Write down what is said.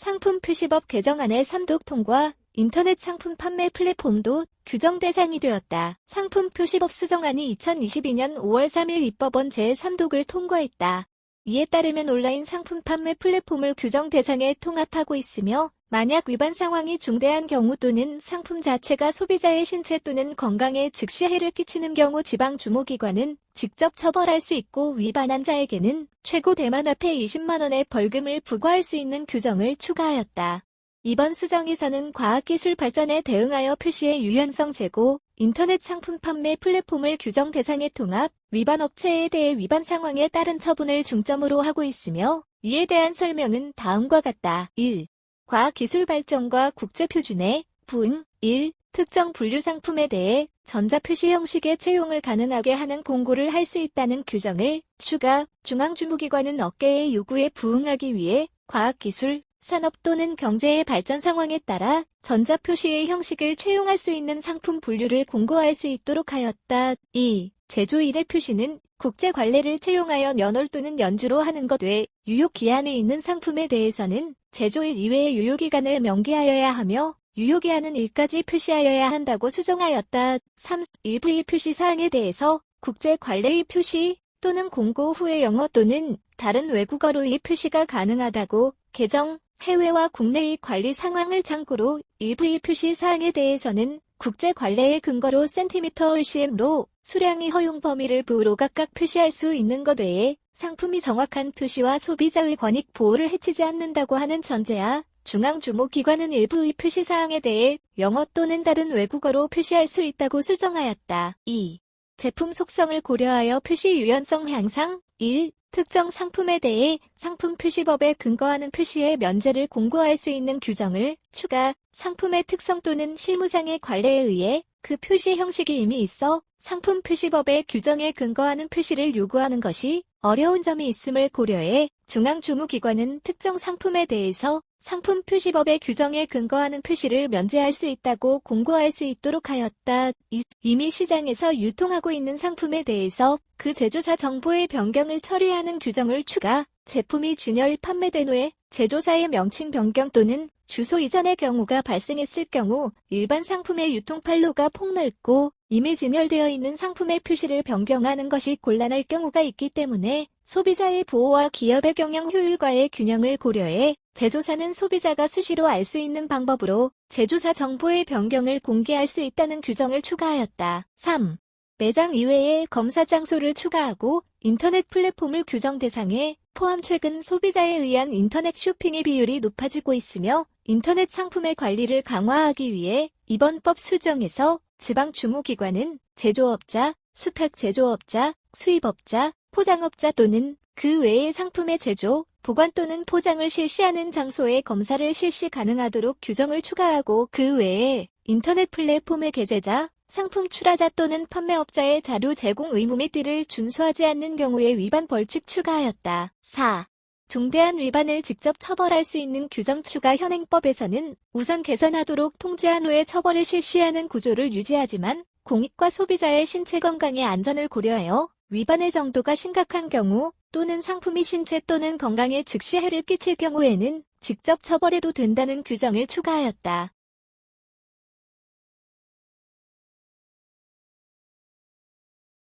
상품 표시법 개정안의 3讀통과, 인터넷 상품 판매 플랫폼도 규정 대상이 되었다. 상품 표시법 수정안이 2022년 5월 3일 입법원 제3독을 통과했다. 이에 따르면 온라인 상품 판매 플랫폼을 규정 대상에 통합하고 있으며 만약 위반 상황이 중대한 경우 또는 상품 자체가 소비자의 신체 또는 건강에 즉시 해를 끼치는 경우 지방주무기관은 직접 처벌할 수 있고 위반한 자에게는 최고 대만화폐 20만 원의 벌금을 부과할 수 있는 규정을 추가하였다. 이번 수정에서는 과학기술 발전에 대응하여 표시의 유연성 제고, 인터넷 상품 판매 플랫폼을 규정 대상에 통합, 위반 업체에 대해 위반 상황에 따른 처분을 중점으로 하고 있으며 이에 대한 설명은 다음과 같다. 1. 과학기술 발전과 국제표준에 부응 1. 특정 분류 상품에 대해 전자표시 형식의 채용을 가능하게 하는 공고를 할 수 있다는 규정을 추가, 중앙주무기관은 업계의 요구에 부응하기 위해 과학기술, 산업 또는 경제의 발전 상황에 따라 전자표시의 형식을 채용할 수 있는 상품 분류를 공고할 수 있도록 하였다. 2. 제조 일의 표시는 국제 관례를 채용하여 연월 또는 연주로 하는 것 외 유효기한에 있는 상품에 대해서는 제조일 이외의 유효기간을 명기하여야 하며 유효기한은 일까지 표시하여야 한다고 수정하였다. 3. 일부 이 표시사항에 대해서 국제 관례의 표시 또는 공고 후에 영어 또는 다른 외국어로 이 표시가 가능하다고 개정, 해외와 국내의 관리 상황을 참고로 일부 이 표시사항에 대해서는 국제 관례의 근거로 cm/cm로 수량의 허용 범위를 부로 각각 표시할 수 있는 것 외에 상품이 정확한 표시와 소비자의 권익 보호를 해치지 않는다고 하는 전제하 중앙주무기관은 일부의 표시사항에 대해 영어 또는 다른 외국어로 표시할 수 있다고 수정하였다. 2. 제품 속성을 고려하여 표시 유연성 향상 1. 특정 상품에 대해 상품 표시법에 근거하는 표시의 면제를 공고할 수 있는 규정을 추가, 상품의 특성 또는 실무상의 관례에 의해 그 표시 형식이 이미 있어 상품 표시법의 규정에 근거하는 표시를 요구하는 것이 어려운 점이 있음을 고려해 중앙주무기관은 특정 상품에 대해서 상품 표시법의 규정에 근거하는 표시를 면제할 수 있다고 공고할 수 있도록 하였다. 이미 시장에서 유통하고 있는 상품에 대해서 그 제조사 정보의 변경을 처리하는 규정을 추가, 제품이 진열 판매된 후에 제조사의 명칭 변경 또는 주소 이전의 경우가 발생했을 경우 일반 상품의 유통 판로가 폭넓고 이미 진열되어 있는 상품의 표시를 변경하는 것이 곤란할 경우가 있기 때문에 소비자의 보호와 기업의 경영 효율과의 균형을 고려해 제조사는 소비자가 수시로 알 수 있는 방법으로 제조사 정보의 변경을 공개할 수 있다는 규정을 추가하였다. 3. 매장 이외에 검사 장소를 추가하고 인터넷 플랫폼을 규정 대상에 포함. 최근 소비자에 의한 인터넷 쇼핑의 비율이 높아지고 있으며 인터넷 상품의 관리를 강화하기 위해 이번 법 수정에서 지방주무기관은 제조업자, 수탁제조업자, 수입업자, 포장업자 또는 그 외의 상품의 제조, 보관 또는 포장을 실시하는 장소에 검사를 실시 가능하도록 규정을 추가하고 그 외에 인터넷 플랫폼의 게재자, 상품 출하자 또는 판매업자의 자료 제공 의무 및 이를 준수하지 않는 경우에 위반 벌칙 추가하였다. 4. 중대한 위반을 직접 처벌할 수 있는 규정 추가. 현행법에서는 우선 개선하도록 통지한 후에 처벌을 실시하는 구조를 유지하지만 공익과 소비자의 신체 건강의 안전을 고려하여 위반의 정도가 심각한 경우 또는 상품이 신체 또는 건강에 즉시 해를 끼칠 경우에는 직접 처벌해도 된다는 규정을 추가하였다.